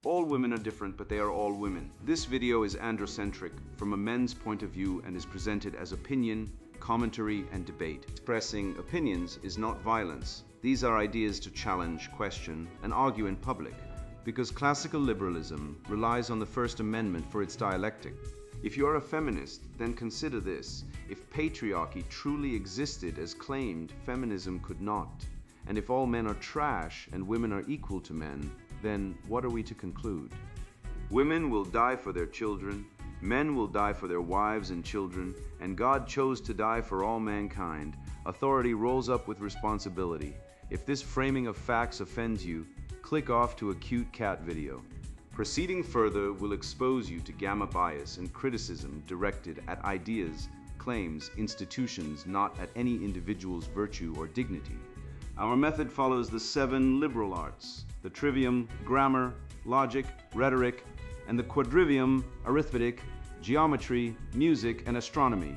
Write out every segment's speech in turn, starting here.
All women are different, but they are all women. This video is androcentric from a men's point of view and is presented as opinion, commentary, and debate. Expressing opinions is not violence. These are ideas to challenge, question, and argue in public, because classical liberalism relies on the First Amendment for its dialectic. If you are a feminist, then consider this. If patriarchy truly existed as claimed, feminism could not. And if all men are trash and women are equal to men, then what are we to conclude? Women will die for their children, men will die for their wives and children, and God chose to die for all mankind. Authority rolls up with responsibility. If this framing of facts offends you, click off to a cute cat video. Proceeding further will expose you to gamma bias and criticism directed at ideas, claims, institutions, not at any individual's virtue or dignity. Our method follows the 7 liberal arts: the trivium, grammar, logic, rhetoric, and the quadrivium, arithmetic, geometry, music, and astronomy.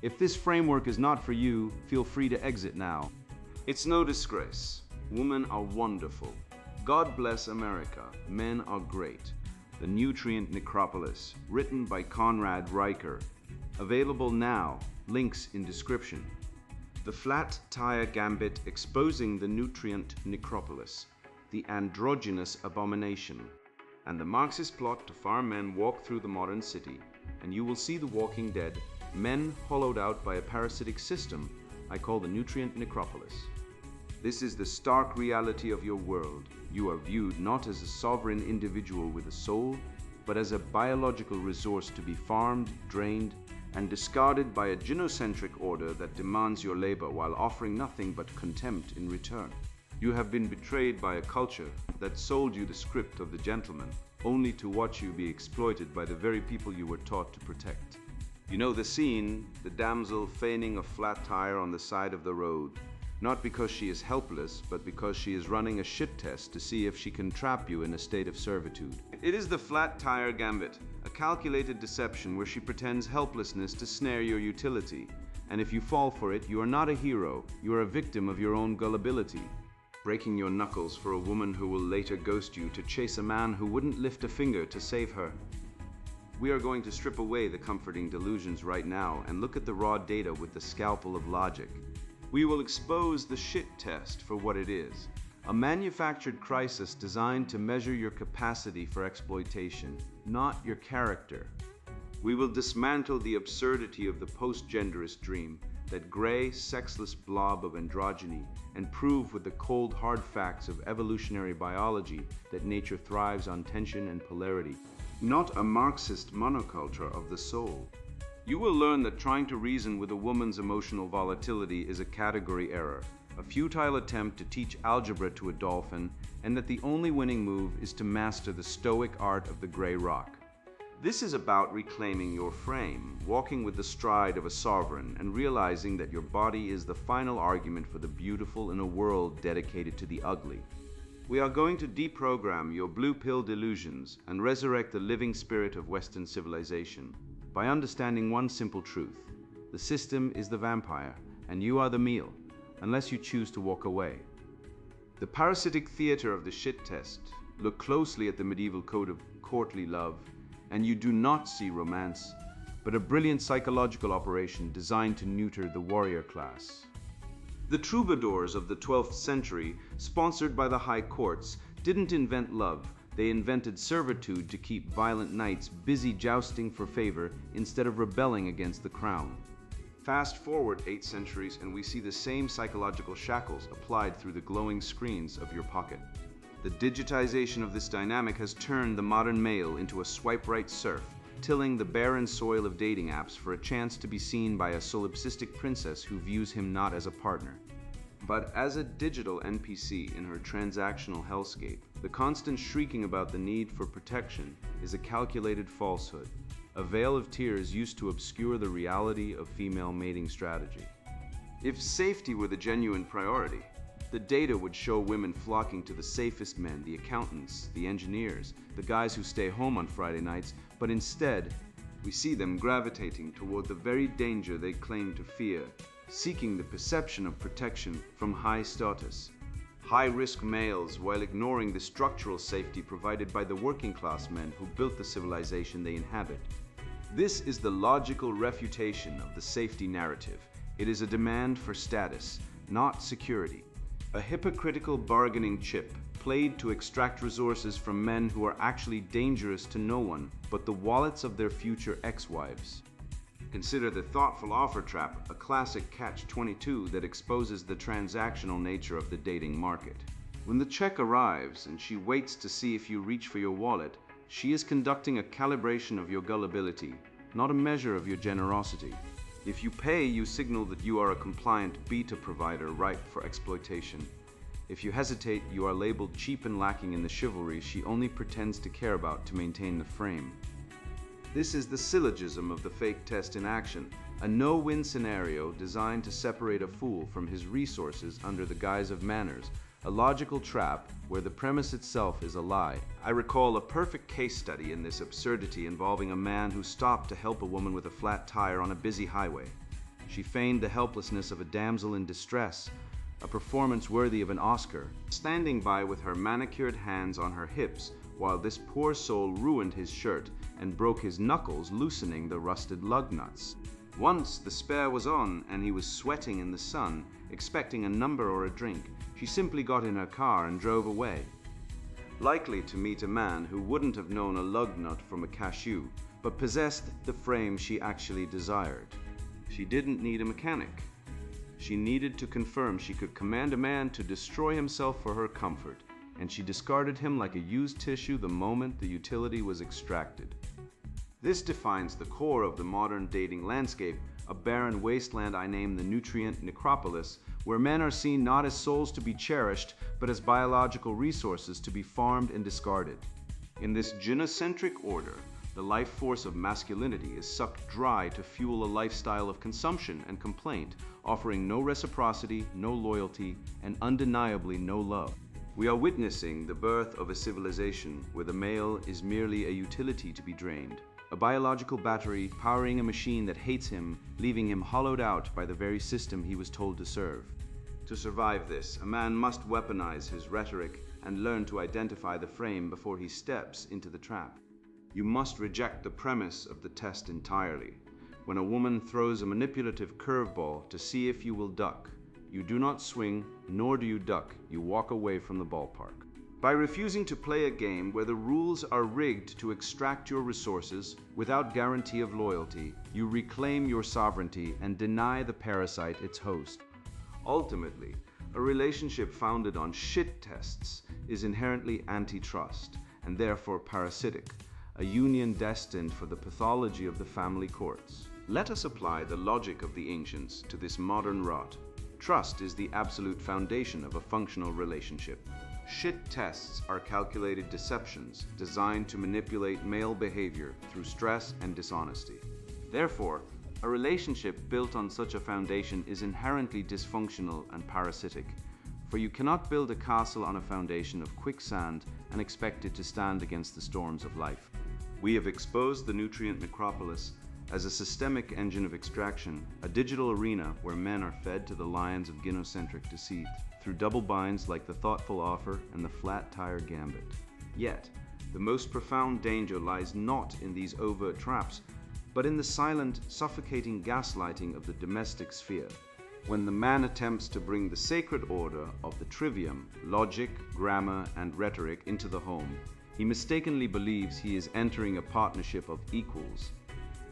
If this framework is not for you, feel free to exit now. It's no disgrace. Women are wonderful. God bless America. Men are great. The Nutrient Necropolis, written by Conrad Riker. Available now. Links in description. The Flat Tire Gambit exposing the Nutrient Necropolis, the androgynous abomination, and the Marxist plot to farm men walk through the modern city, and you will see the walking dead, men hollowed out by a parasitic system I call the Nutrient Necropolis. This is the stark reality of your world. You are viewed not as a sovereign individual with a soul, but as a biological resource to be farmed, drained, and discarded by a gynocentric order that demands your labor while offering nothing but contempt in return. You have been betrayed by a culture that sold you the script of the gentleman, only to watch you be exploited by the very people you were taught to protect. You know the scene, the damsel feigning a flat tire on the side of the road, not because she is helpless, but because she is running a shit test to see if she can trap you in a state of servitude. It is the flat tire gambit, a calculated deception where she pretends helplessness to snare your utility. And if you fall for it, you are not a hero, you are a victim of your own gullibility. Breaking your knuckles for a woman who will later ghost you to chase a man who wouldn't lift a finger to save her. We are going to strip away the comforting delusions right now and look at the raw data with the scalpel of logic. We will expose the shit test for what it is, a manufactured crisis designed to measure your capacity for exploitation, not your character. We will dismantle the absurdity of the post-genderist dream, that gray, sexless blob of androgyny, and prove with the cold, hard facts of evolutionary biology that nature thrives on tension and polarity, not a Marxist monoculture of the soul. You will learn that trying to reason with a woman's emotional volatility is a category error, a futile attempt to teach algebra to a dolphin, and that the only winning move is to master the stoic art of the gray rock. This is about reclaiming your frame, walking with the stride of a sovereign, and realizing that your body is the final argument for the beautiful in a world dedicated to the ugly. We are going to deprogram your blue pill delusions and resurrect the living spirit of Western civilization by understanding one simple truth. The system is the vampire, and you are the meal, unless you choose to walk away. The parasitic theater of the shit test. Look closely at the medieval code of courtly love, and you do not see romance, but a brilliant psychological operation designed to neuter the warrior class. The troubadours of the 12th century, sponsored by the high courts, didn't invent love. They invented servitude to keep violent knights busy jousting for favor instead of rebelling against the crown. Fast forward 8 centuries and we see the same psychological shackles applied through the glowing screens of your pocket. The digitization of this dynamic has turned the modern male into a swipe-right serf, tilling the barren soil of dating apps for a chance to be seen by a solipsistic princess who views him not as a partner, but as a digital NPC in her transactional hellscape. The constant shrieking about the need for protection is a calculated falsehood, a veil of tears used to obscure the reality of female mating strategy. If safety were the genuine priority, the data would show women flocking to the safest men, the accountants, the engineers, the guys who stay home on Friday nights, but instead, we see them gravitating toward the very danger they claim to fear, seeking the perception of protection from high status. high-risk males while ignoring the structural safety provided by the working-class men who built the civilization they inhabit. This is the logical refutation of the safety narrative. It is a demand for status, not security. A hypocritical bargaining chip played to extract resources from men who are actually dangerous to no one but the wallets of their future ex-wives. Consider the thoughtful offer trap, a classic catch-22 that exposes the transactional nature of the dating market. When the check arrives and she waits to see if you reach for your wallet, she is conducting a calibration of your gullibility, not a measure of your generosity. If you pay, you signal that you are a compliant beta provider ripe for exploitation. If you hesitate, you are labeled cheap and lacking in the chivalry she only pretends to care about to maintain the frame. This is the syllogism of the fake test in action, a no-win scenario designed to separate a fool from his resources under the guise of manners, a logical trap where the premise itself is a lie. I recall a perfect case study in this absurdity involving a man who stopped to help a woman with a flat tire on a busy highway. She feigned the helplessness of a damsel in distress, a performance worthy of an Oscar, standing by with her manicured hands on her hips while this poor soul ruined his shirt and broke his knuckles loosening the rusted lug nuts. Once the spare was on and he was sweating in the sun, expecting a number or a drink, she simply got in her car and drove away. Likely to meet a man who wouldn't have known a lug nut from a cashew, but possessed the frame she actually desired. She didn't need a mechanic. She needed to confirm she could command a man to destroy himself for her comfort, and she discarded him like a used tissue the moment the utility was extracted. This defines the core of the modern dating landscape, a barren wasteland I name the Nutrient Necropolis, where men are seen not as souls to be cherished, but as biological resources to be farmed and discarded. In this gynocentric order, the life force of masculinity is sucked dry to fuel a lifestyle of consumption and complaint, offering no reciprocity, no loyalty, and undeniably no love. We are witnessing the birth of a civilization where the male is merely a utility to be drained, a biological battery powering a machine that hates him, leaving him hollowed out by the very system he was told to serve. To survive this, a man must weaponize his rhetoric and learn to identify the frame before he steps into the trap. You must reject the premise of the test entirely. When a woman throws a manipulative curveball to see if you will duck, you do not swing, nor do you duck, you walk away from the ballpark. By refusing to play a game where the rules are rigged to extract your resources without guarantee of loyalty, you reclaim your sovereignty and deny the parasite its host. Ultimately, a relationship founded on shit tests is inherently antitrust and therefore parasitic, a union destined for the pathology of the family courts. Let us apply the logic of the ancients to this modern rot. Trust is the absolute foundation of a functional relationship. Shit tests are calculated deceptions designed to manipulate male behavior through stress and dishonesty. Therefore, a relationship built on such a foundation is inherently dysfunctional and parasitic, for you cannot build a castle on a foundation of quicksand and expect it to stand against the storms of life. We have exposed the Nutrient Necropolis as a systemic engine of extraction, a digital arena where men are fed to the lions of gynocentric deceit, through double binds like the thoughtful offer and the flat tire gambit. Yet, the most profound danger lies not in these overt traps, but in the silent, suffocating gaslighting of the domestic sphere. When the man attempts to bring the sacred order of the trivium, logic, grammar, and rhetoric into the home, he mistakenly believes he is entering a partnership of equals.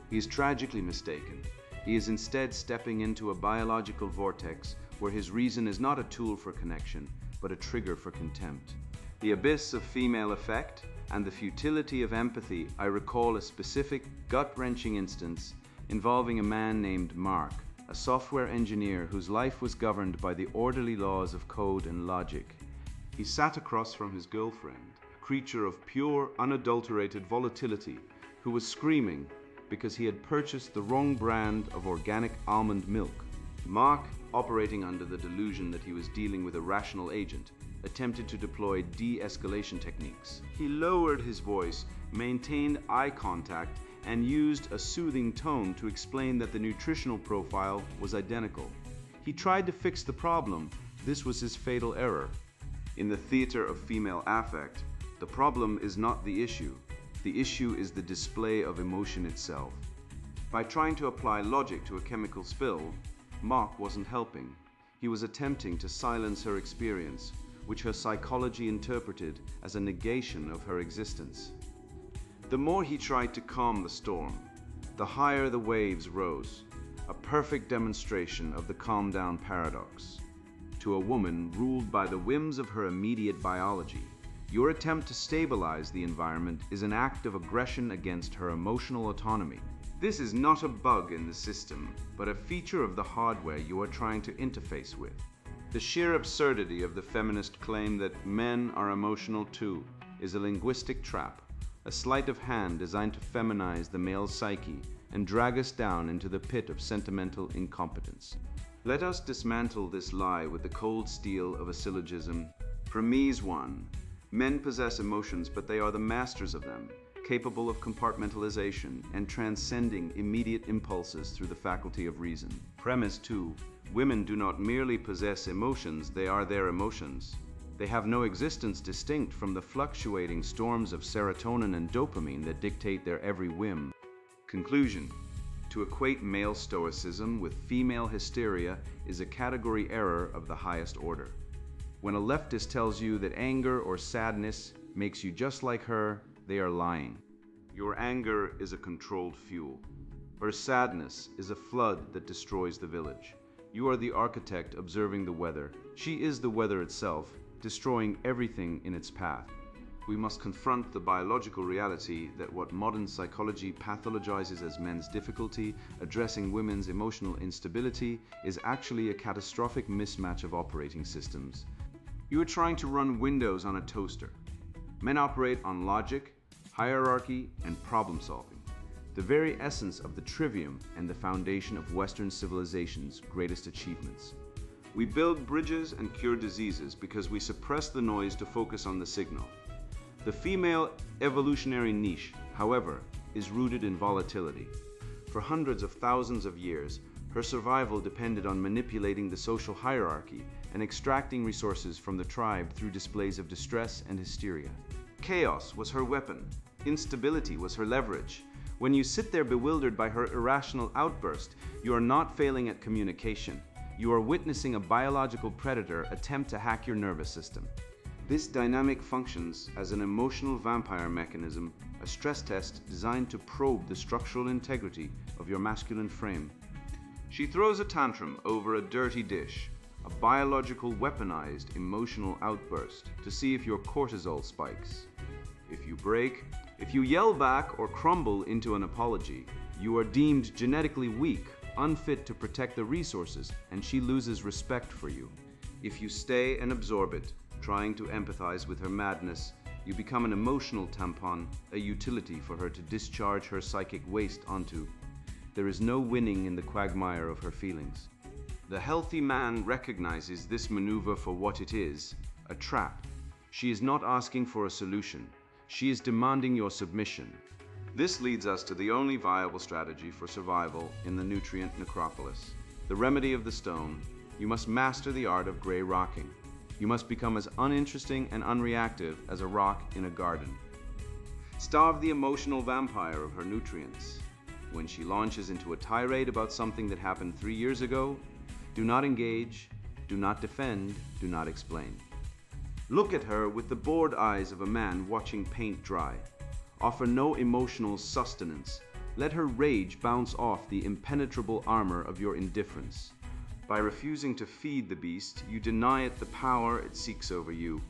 He is tragically mistaken. He is instead stepping into a biological vortex where his reason is not a tool for connection, but a trigger for contempt. The abyss of female affect and the futility of empathy. I recall a specific, gut-wrenching instance involving a man named Mark, a software engineer whose life was governed by the orderly laws of code and logic. He sat across from his girlfriend, a creature of pure, unadulterated volatility, who was screaming because he had purchased the wrong brand of organic almond milk. Mark, operating under the delusion that he was dealing with a rational agent, attempted to deploy de-escalation techniques. He lowered his voice, maintained eye contact, and used a soothing tone to explain that the nutritional profile was identical. He tried to fix the problem. This was his fatal error. In the theater of female affect, the problem is not the issue. The issue is the display of emotion itself. By trying to apply logic to a chemical spill, Mach wasn't helping. He was attempting to silence her experience, which her psychology interpreted as a negation of her existence. The more he tried to calm the storm, the higher the waves rose, a perfect demonstration of the calm down paradox. To a woman ruled by the whims of her immediate biology, your attempt to stabilize the environment is an act of aggression against her emotional autonomy. This is not a bug in the system, but a feature of the hardware you are trying to interface with. The sheer absurdity of the feminist claim that men are emotional too is a linguistic trap, a sleight of hand designed to feminize the male psyche and drag us down into the pit of sentimental incompetence. Let us dismantle this lie with the cold steel of a syllogism. From Mies 1, men possess emotions, but they are the masters of them, capable of compartmentalization and transcending immediate impulses through the faculty of reason. Premise 2, women do not merely possess emotions, they are their emotions. They have no existence distinct from the fluctuating storms of serotonin and dopamine that dictate their every whim. Conclusion: to equate male stoicism with female hysteria is a category error of the highest order. When a leftist tells you that anger or sadness makes you just like her, they are lying. Your anger is a controlled fuel. Her sadness is a flood that destroys the village. You are the architect observing the weather. She is the weather itself, destroying everything in its path. We must confront the biological reality that what modern psychology pathologizes as men's difficulty addressing women's emotional instability is actually a catastrophic mismatch of operating systems. You are trying to run Windows on a toaster. Men operate on logic, hierarchy, and problem solving, the very essence of the trivium and the foundation of Western civilization's greatest achievements. We build bridges and cure diseases because we suppress the noise to focus on the signal. The female evolutionary niche, however, is rooted in volatility. For hundreds of thousands of years, her survival depended on manipulating the social hierarchy and extracting resources from the tribe through displays of distress and hysteria. Chaos was her weapon. Instability was her leverage. When you sit there bewildered by her irrational outburst, you are not failing at communication. You are witnessing a biological predator attempt to hack your nervous system. This dynamic functions as an emotional vampire mechanism, a stress test designed to probe the structural integrity of your masculine frame. She throws a tantrum over a dirty dish, a biological weaponized emotional outburst to see if your cortisol spikes. If you break, if you yell back or crumble into an apology, you are deemed genetically weak, unfit to protect the resources, and she loses respect for you. If you stay and absorb it, trying to empathize with her madness, you become an emotional tampon, a utility for her to discharge her psychic waste onto. There is no winning in the quagmire of her feelings. The healthy man recognizes this maneuver for what it is, a trap. She is not asking for a solution. She is demanding your submission. This leads us to the only viable strategy for survival in the Nutrient Necropolis. The remedy of the stone: you must master the art of gray rocking. You must become as uninteresting and unreactive as a rock in a garden. Starve the emotional vampire of her nutrients. When she launches into a tirade about something that happened 3 years ago, do not engage, do not defend, do not explain. Look at her with the bored eyes of a man watching paint dry. Offer no emotional sustenance. Let her rage bounce off the impenetrable armor of your indifference. By refusing to feed the beast, you deny it the power it seeks over you.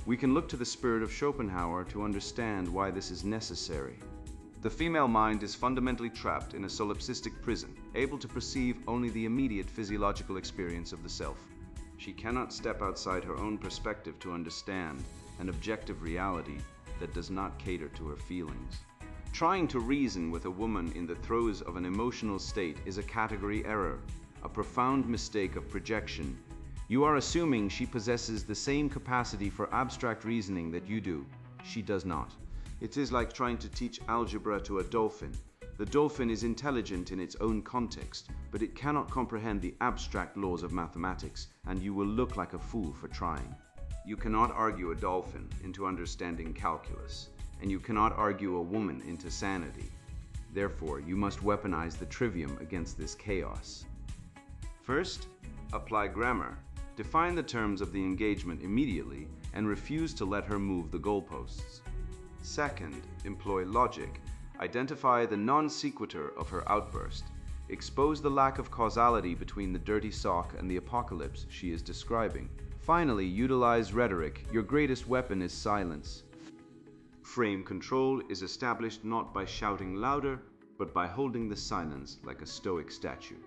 We can look to the spirit of Schopenhauer to understand why this is necessary. The female mind is fundamentally trapped in a solipsistic prison, able to perceive only the immediate physiological experience of the self. She cannot step outside her own perspective to understand an objective reality that does not cater to her feelings. Trying to reason with a woman in the throes of an emotional state is a category error, a profound mistake of projection. You are assuming she possesses the same capacity for abstract reasoning that you do. She does not. It is like trying to teach algebra to a dolphin. The dolphin is intelligent in its own context, but it cannot comprehend the abstract laws of mathematics, and you will look like a fool for trying. You cannot argue a dolphin into understanding calculus, and you cannot argue a woman into sanity. Therefore, you must weaponize the trivium against this chaos. First, apply grammar. Define the terms of the engagement immediately and refuse to let her move the goalposts. Second, employ logic. Identify the non sequitur of her outburst. Expose the lack of causality between the dirty sock and the apocalypse she is describing. Finally, utilize rhetoric. Your greatest weapon is silence. Frame control is established not by shouting louder, but by holding the silence like a stoic statue.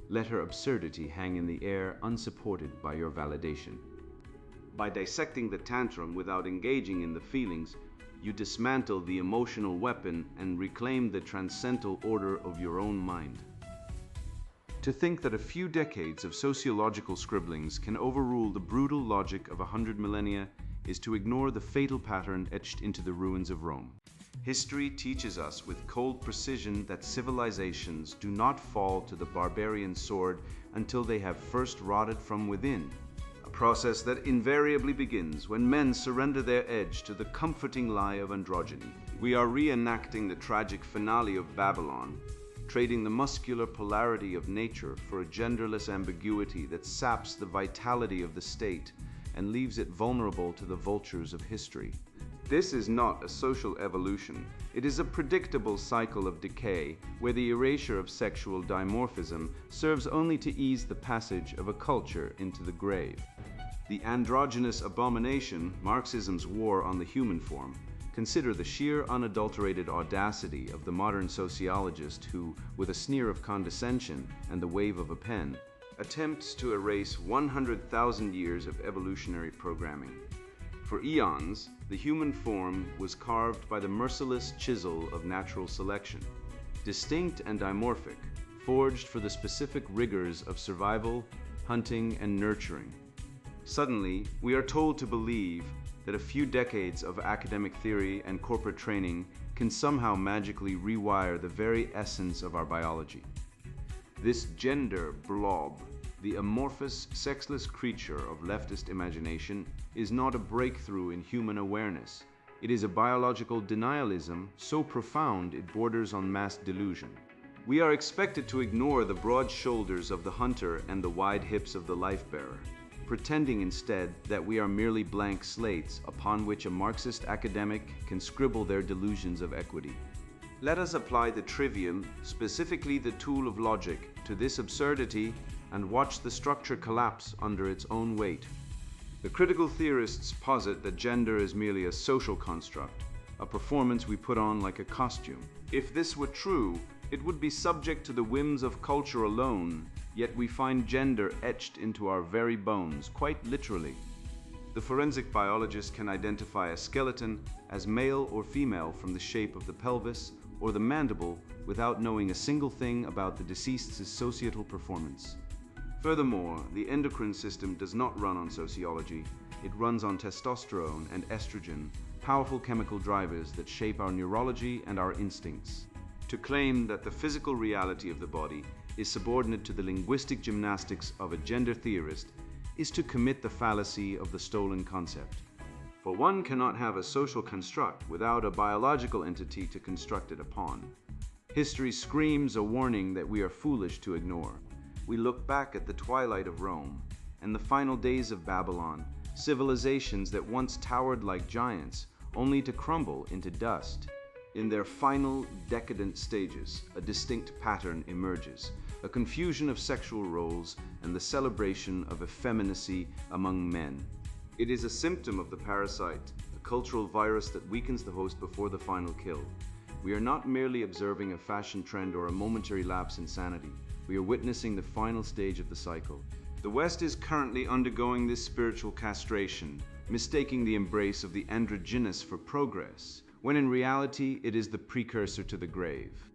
Let her absurdity hang in the air, unsupported by your validation. By dissecting the tantrum without engaging in the feelings, you dismantle the emotional weapon and reclaim the transcendental order of your own mind. To think that a few decades of sociological scribblings can overrule the brutal logic of 100 millennia is to ignore the fatal pattern etched into the ruins of Rome. History teaches us with cold precision that civilizations do not fall to the barbarian sword until they have first rotted from within, a process that invariably begins when men surrender their edge to the comforting lie of androgyny. We are reenacting the tragic finale of Babylon, trading the muscular polarity of nature for a genderless ambiguity that saps the vitality of the state and leaves it vulnerable to the vultures of history. This is not a social evolution. It is a predictable cycle of decay where the erasure of sexual dimorphism serves only to ease the passage of a culture into the grave. The androgynous abomination, Marxism's war on the human form, consider the sheer unadulterated audacity of the modern sociologist who, with a sneer of condescension and the wave of a pen, attempts to erase 100,000 years of evolutionary programming. For eons, the human form was carved by the merciless chisel of natural selection, distinct and dimorphic, forged for the specific rigors of survival, hunting, and nurturing. Suddenly, we are told to believe that a few decades of academic theory and corporate training can somehow magically rewire the very essence of our biology. This gender blob, the amorphous, sexless creature of leftist imagination, is not a breakthrough in human awareness. It is a biological denialism so profound it borders on mass delusion. We are expected to ignore the broad shoulders of the hunter and the wide hips of the life-bearer, pretending instead that we are merely blank slates upon which a Marxist academic can scribble their delusions of equity. Let us apply the trivium, specifically the tool of logic, to this absurdity and watch the structure collapse under its own weight. The critical theorists posit that gender is merely a social construct, a performance we put on like a costume. If this were true, it would be subject to the whims of culture alone, yet we find gender etched into our very bones, quite literally. The forensic biologist can identify a skeleton as male or female from the shape of the pelvis or the mandible without knowing a single thing about the deceased's societal performance. Furthermore, the endocrine system does not run on sociology. It runs on testosterone and estrogen, powerful chemical drivers that shape our neurology and our instincts. To claim that the physical reality of the body is subordinate to the linguistic gymnastics of a gender theorist is to commit the fallacy of the stolen concept. For one cannot have a social construct without a biological entity to construct it upon. History screams a warning that we are foolish to ignore. We look back at the twilight of Rome and the final days of Babylon, civilizations that once towered like giants, only to crumble into dust. In their final decadent stages, a distinct pattern emerges, a confusion of sexual roles and the celebration of effeminacy among men. It is a symptom of the parasite, a cultural virus that weakens the host before the final kill. We are not merely observing a fashion trend or a momentary lapse in sanity. We are witnessing the final stage of the cycle. The West is currently undergoing this spiritual castration, mistaking the embrace of the androgynous for progress, when in reality it is the precursor to the grave.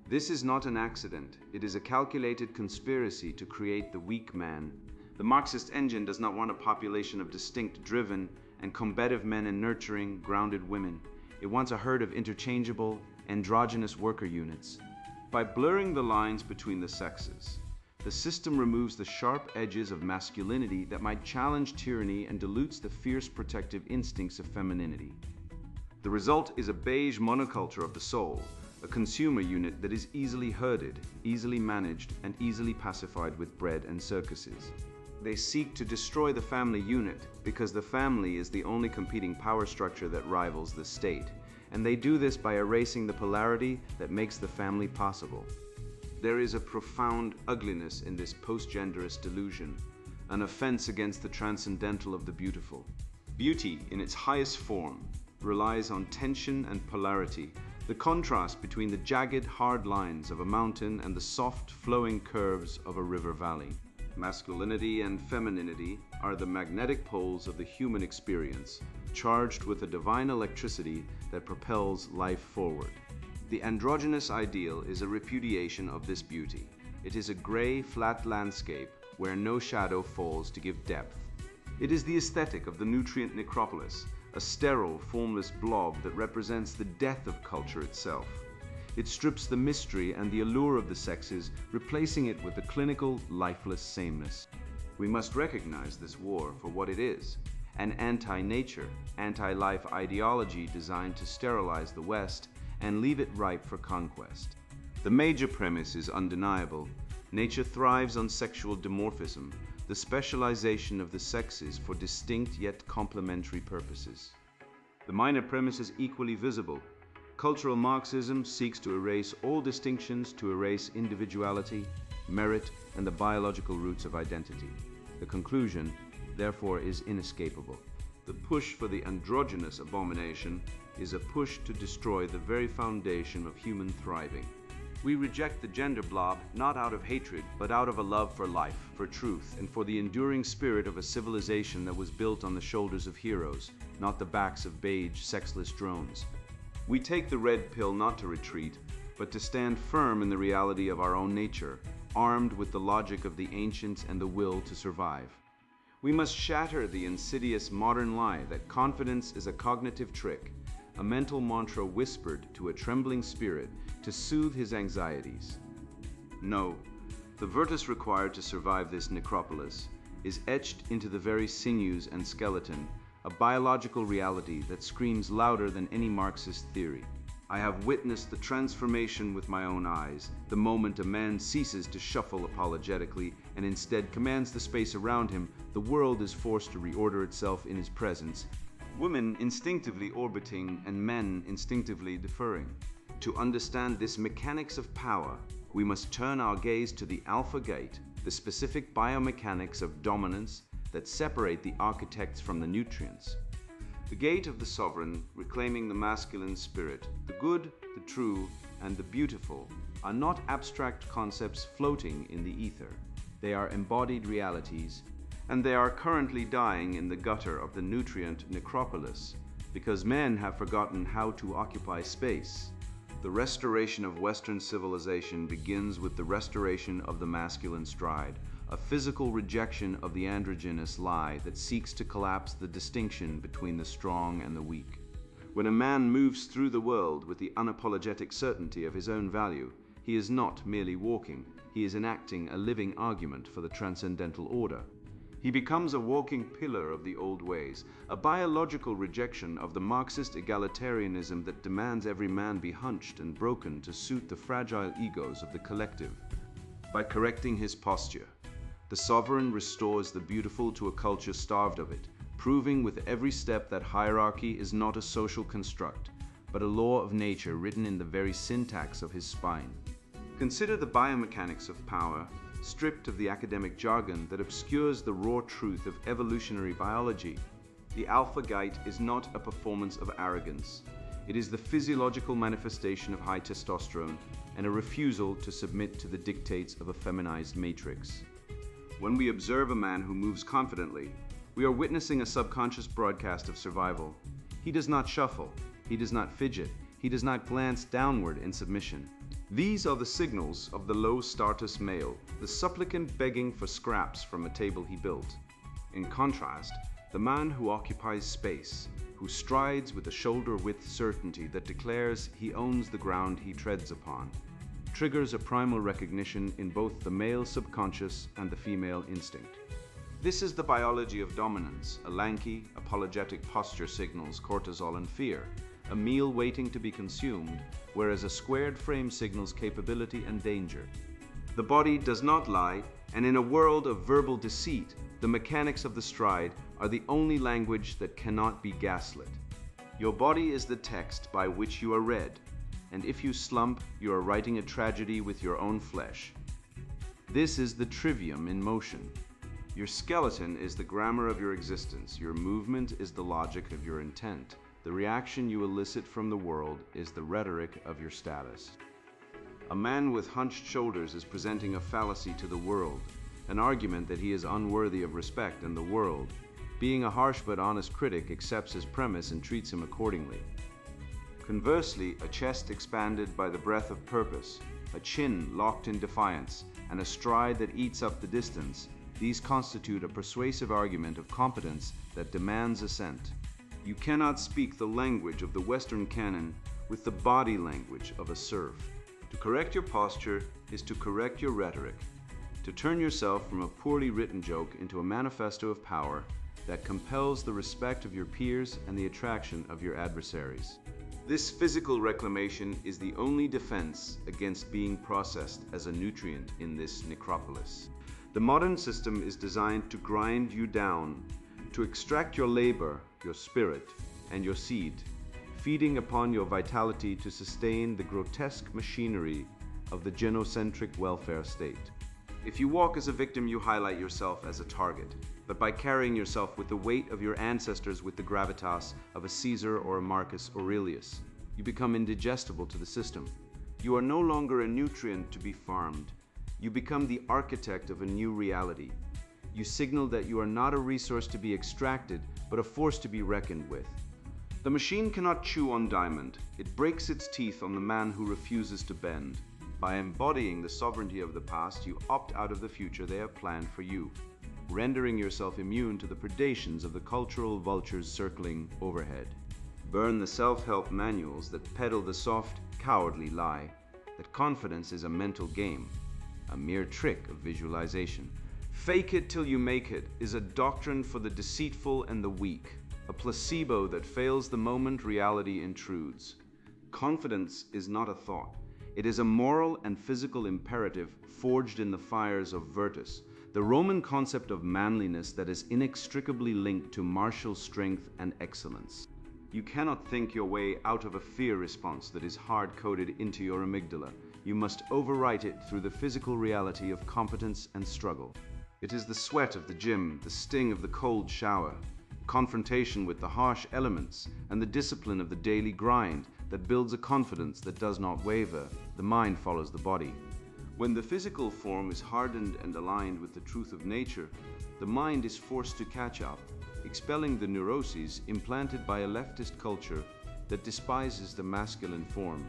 This is not an accident. It is a calculated conspiracy to create the weak man. The Marxist engine does not want a population of distinct, driven, and combative men and nurturing, grounded women. It wants a herd of interchangeable, androgynous worker units. By blurring the lines between the sexes, The system removes the sharp edges of masculinity that might challenge tyranny and dilutes the fierce protective instincts of femininity. The result is a beige monoculture of the soul, a consumer unit that is easily herded, easily managed, and easily pacified with bread and circuses. They seek to destroy the family unit because the family is the only competing power structure that rivals the state, and they do this by erasing the polarity that makes the family possible. There is a profound ugliness in this post-genderist delusion, an offense against the transcendental of the beautiful. Beauty, in its highest form, relies on tension and polarity, the contrast between the jagged, hard lines of a mountain and the soft, flowing curves of a river valley. Masculinity and femininity are the magnetic poles of the human experience, charged with a divine electricity that propels life forward. The androgynous ideal is a repudiation of this beauty. It is a gray, flat landscape where no shadow falls to give depth. It is the aesthetic of the Nutrient Necropolis, a sterile, formless blob that represents the death of culture itself. It strips the mystery and the allure of the sexes, replacing it with the clinical, lifeless sameness. We must recognize this war for what it is, an anti-nature, anti-life ideology designed to sterilize the West and leave it ripe for conquest. The major premise is undeniable. Nature thrives on sexual dimorphism, the specialization of the sexes for distinct yet complementary purposes. The minor premise is equally visible. Cultural Marxism seeks to erase all distinctions, to erase individuality, merit, and the biological roots of identity. The conclusion, therefore, is inescapable. The push for the androgynous abomination is a push to destroy the very foundation of human thriving. We reject the gender blob not out of hatred, but out of a love for life, for truth, and for the enduring spirit of a civilization that was built on the shoulders of heroes, not the backs of beige, sexless drones. We take the red pill not to retreat, but to stand firm in the reality of our own nature, armed with the logic of the ancients and the will to survive. We must shatter the insidious modern lie that confidence is a cognitive trick, a mental mantra whispered to a trembling spirit to soothe his anxieties. No, the virtus required to survive this necropolis is etched into the very sinews and skeleton, a biological reality that screams louder than any Marxist theory. I have witnessed the transformation with my own eyes, the moment a man ceases to shuffle apologetically and instead commands the space around him. The world is forced to reorder itself in his presence, women instinctively orbiting and men instinctively deferring. To understand this mechanics of power, we must turn our gaze to the alpha gate, the specific biomechanics of dominance that separate the architects from the nutrients. The gate of the sovereign, reclaiming the masculine spirit, the good, the true, and the beautiful, are not abstract concepts floating in the ether. They are embodied realities, and they are currently dying in the gutter of the nutrient necropolis, because men have forgotten how to occupy space. The restoration of Western civilization begins with the restoration of the masculine stride, a physical rejection of the androgynous lie that seeks to collapse the distinction between the strong and the weak. When a man moves through the world with the unapologetic certainty of his own value, he is not merely walking, he is enacting a living argument for the transcendental order. He becomes a walking pillar of the old ways, a biological rejection of the Marxist egalitarianism that demands every man be hunched and broken to suit the fragile egos of the collective. By correcting his posture, the sovereign restores the beautiful to a culture starved of it, proving with every step that hierarchy is not a social construct, but a law of nature written in the very syntax of his spine. Consider the biomechanics of power, stripped of the academic jargon that obscures the raw truth of evolutionary biology. The alpha gate is not a performance of arrogance. It is the physiological manifestation of high testosterone and a refusal to submit to the dictates of a feminized matrix. When we observe a man who moves confidently, we are witnessing a subconscious broadcast of survival. He does not shuffle, he does not fidget, he does not glance downward in submission. These are the signals of the low status male, the supplicant begging for scraps from a table he built. In contrast, the man who occupies space, who strides with a shoulder-width certainty that declares he owns the ground he treads upon, triggers a primal recognition in both the male subconscious and the female instinct. This is the biology of dominance. A lanky, apologetic posture signals cortisol and fear, a meal waiting to be consumed, whereas a squared frame signals capability and danger. The body does not lie, and in a world of verbal deceit, the mechanics of the stride are the only language that cannot be gaslit. Your body is the text by which you are read, and if you slump, you are writing a tragedy with your own flesh. This is the trivium in motion. Your skeleton is the grammar of your existence. Your movement is the logic of your intent. The reaction you elicit from the world is the rhetoric of your status. A man with hunched shoulders is presenting a fallacy to the world, an argument that he is unworthy of respect, and the world, being a harsh but honest critic, accepts his premise and treats him accordingly. Conversely, a chest expanded by the breath of purpose, a chin locked in defiance, and a stride that eats up the distance, these constitute a persuasive argument of competence that demands assent. You cannot speak the language of the Western canon with the body language of a serf. To correct your posture is to correct your rhetoric, to turn yourself from a poorly written joke into a manifesto of power that compels the respect of your peers and the attraction of your adversaries. This physical reclamation is the only defense against being processed as a nutrient in this necropolis. The modern system is designed to grind you down, to extract your labor, your spirit, and your seed, feeding upon your vitality to sustain the grotesque machinery of the genocentric welfare state. If you walk as a victim, you highlight yourself as a target, but by carrying yourself with the weight of your ancestors with the gravitas of a Caesar or a Marcus Aurelius, you become indigestible to the system. You are no longer a nutrient to be farmed. You become the architect of a new reality. You signal that you are not a resource to be extracted, but a force to be reckoned with. The machine cannot chew on diamond. It breaks its teeth on the man who refuses to bend. By embodying the sovereignty of the past, you opt out of the future they have planned for you, rendering yourself immune to the predations of the cultural vultures circling overhead. Burn the self-help manuals that peddle the soft, cowardly lie that confidence is a mental game, a mere trick of visualization. Fake it till you make it is a doctrine for the deceitful and the weak, a placebo that fails the moment reality intrudes. Confidence is not a thought. It is a moral and physical imperative forged in the fires of Virtus, the Roman concept of manliness that is inextricably linked to martial strength and excellence. You cannot think your way out of a fear response that is hard-coded into your amygdala. You must overwrite it through the physical reality of competence and struggle. It is the sweat of the gym, the sting of the cold shower, confrontation with the harsh elements, and the discipline of the daily grind that builds a confidence that does not waver. The mind follows the body. When the physical form is hardened and aligned with the truth of nature, the mind is forced to catch up, expelling the neuroses implanted by a leftist culture that despises the masculine form.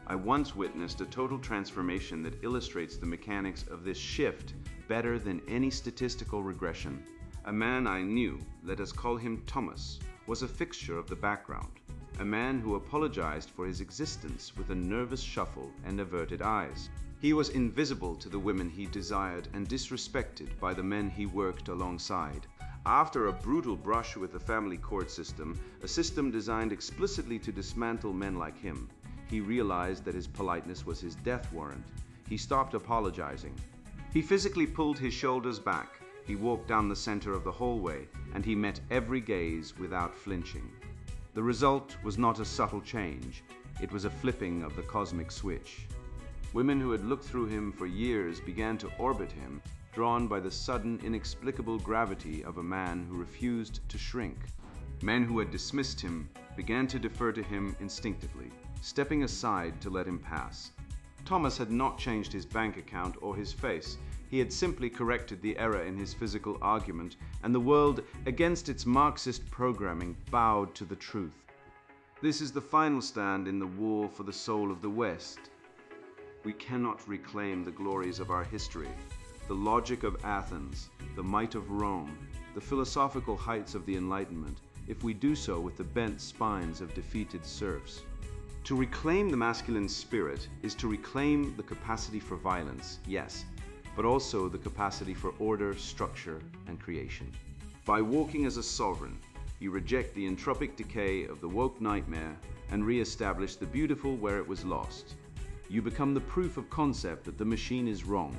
I once witnessed a total transformation that illustrates the mechanics of this shift better than any statistical regression. A man I knew, let us call him Thomas, was a fixture of the background. A man who apologized for his existence with a nervous shuffle and averted eyes. He was invisible to the women he desired and disrespected by the men he worked alongside. After a brutal brush with the family court system, a system designed explicitly to dismantle men like him, he realized that his politeness was his death warrant. He stopped apologizing. He physically pulled his shoulders back. He walked down the center of the hallway, and he met every gaze without flinching. The result was not a subtle change. It was a flipping of the cosmic switch. Women who had looked through him for years began to orbit him, drawn by the sudden, inexplicable gravity of a man who refused to shrink. Men who had dismissed him began to defer to him instinctively, stepping aside to let him pass. Thomas had not changed his bank account or his face. He had simply corrected the error in his physical argument, and the world, against its Marxist programming, bowed to the truth. This is the final stand in the war for the soul of the West. We cannot reclaim the glories of our history, the logic of Athens, the might of Rome, the philosophical heights of the Enlightenment, if we do so with the bent spines of defeated serfs. To reclaim the masculine spirit is to reclaim the capacity for violence, yes, but also the capacity for order, structure, and creation. By walking as a sovereign, you reject the entropic decay of the woke nightmare and re-establish the beautiful where it was lost. You become the proof of concept that the machine is wrong.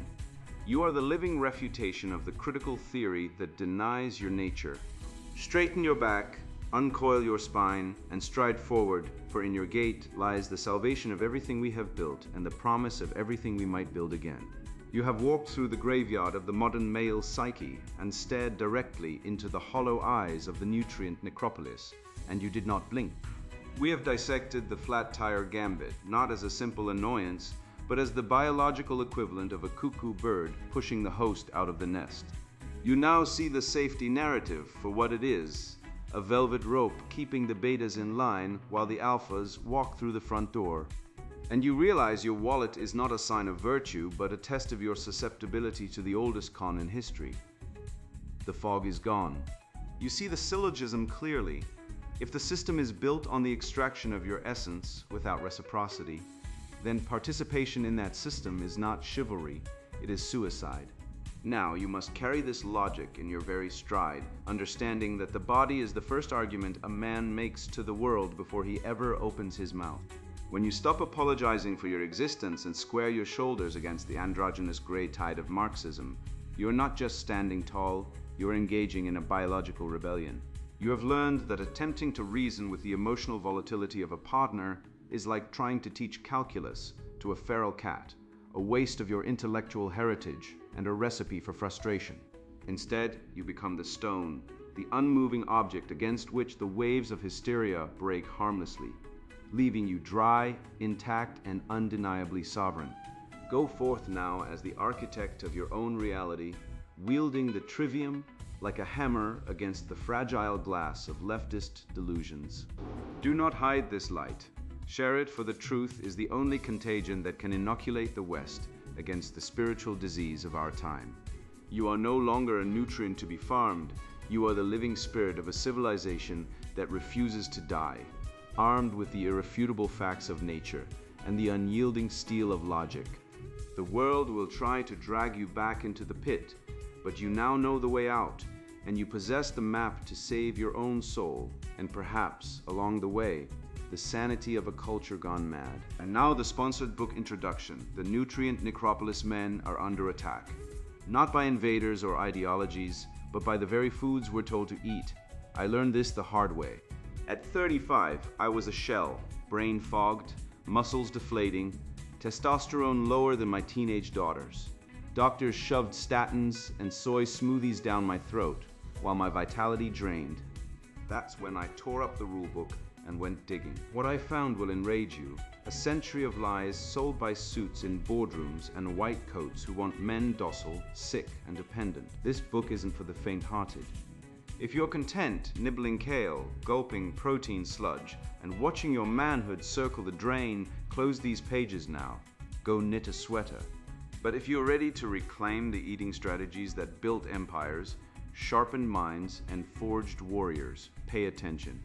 You are the living refutation of the critical theory that denies your nature. Straighten your back, uncoil your spine, and stride forward, for in your gait lies the salvation of everything we have built and the promise of everything we might build again. You have walked through the graveyard of the modern male psyche and stared directly into the hollow eyes of the Nutrient Necropolis, and you did not blink. We have dissected the flat tire gambit, not as a simple annoyance, but as the biological equivalent of a cuckoo bird pushing the host out of the nest. You now see the safety narrative for what it is, a velvet rope keeping the betas in line while the alphas walk through the front door. And you realize your wallet is not a sign of virtue, but a test of your susceptibility to the oldest con in history. The fog is gone. You see the syllogism clearly. If the system is built on the extraction of your essence without reciprocity, then participation in that system is not chivalry, it is suicide. Now you must carry this logic in your very stride, understanding that the body is the first argument a man makes to the world before he ever opens his mouth. When you stop apologizing for your existence and square your shoulders against the androgynous gray tide of Marxism, you are not just standing tall, you are engaging in a biological rebellion. You have learned that attempting to reason with the emotional volatility of a partner is like trying to teach calculus to a feral cat, a waste of your intellectual heritage and a recipe for frustration. Instead, you become the stone, the unmoving object against which the waves of hysteria break harmlessly, leaving you dry, intact, and undeniably sovereign. Go forth now as the architect of your own reality, wielding the trivium like a hammer against the fragile glass of leftist delusions. Do not hide this light. Share it, for the truth is the only contagion that can inoculate the West against the spiritual disease of our time. You are no longer a nutrient to be farmed. You are the living spirit of a civilization that refuses to die, armed with the irrefutable facts of nature and the unyielding steel of logic. The world will try to drag you back into the pit, but you now know the way out, and you possess the map to save your own soul, and perhaps, along the way, the sanity of a culture gone mad. And now the sponsored book introduction. The Nutrient Necropolis men are under attack, not by invaders or ideologies, but by the very foods we're told to eat. I learned this the hard way. At 35, I was a shell, brain fogged, muscles deflating, testosterone lower than my teenage daughters. Doctors shoved statins and soy smoothies down my throat, while my vitality drained. That's when I tore up the rulebook and went digging. What I found will enrage you. A century of lies sold by suits in boardrooms and white coats who want men docile, sick, and dependent. This book isn't for the faint-hearted. If you're content nibbling kale, gulping protein sludge, and watching your manhood circle the drain, close these pages now. Go knit a sweater. But if you're ready to reclaim the eating strategies that built empires, sharpened minds, and forged warriors, pay attention.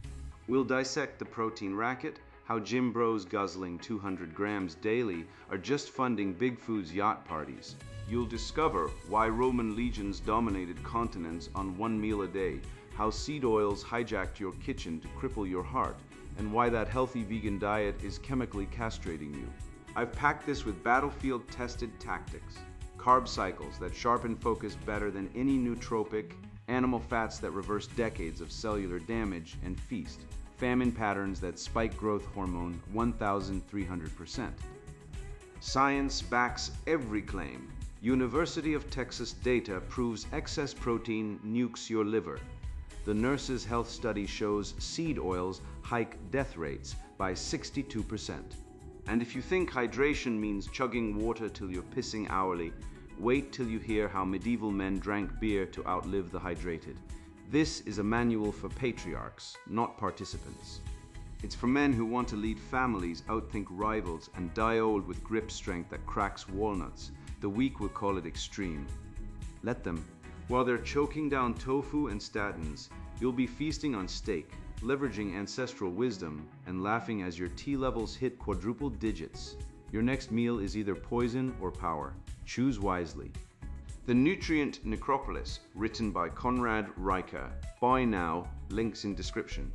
We'll dissect the protein racket, how gym bros guzzling 200 grams daily are just funding Big Food's yacht parties. You'll discover why Roman legions dominated continents on one meal a day, how seed oils hijacked your kitchen to cripple your heart, and why that healthy vegan diet is chemically castrating you. I've packed this with battlefield-tested tactics, carb cycles that sharpen focus better than any nootropic, animal fats that reverse decades of cellular damage, and feast-famine patterns that spike growth hormone 1,300%. Science backs every claim. University of Texas data proves excess protein nukes your liver. The Nurses' Health Study shows seed oils hike death rates by 62%. And if you think hydration means chugging water till you're pissing hourly, wait till you hear how medieval men drank beer to outlive the hydrated. This is a manual for patriarchs, not participants. It's for men who want to lead families, outthink rivals, and die old with grip strength that cracks walnuts. The weak will call it extreme. Let them. While they're choking down tofu and statins, you'll be feasting on steak, leveraging ancestral wisdom, and laughing as your T levels hit quadruple digits. Your next meal is either poison or power. Choose wisely. The Nutrient Necropolis, written by Conrad Reicher. Buy now, links in description.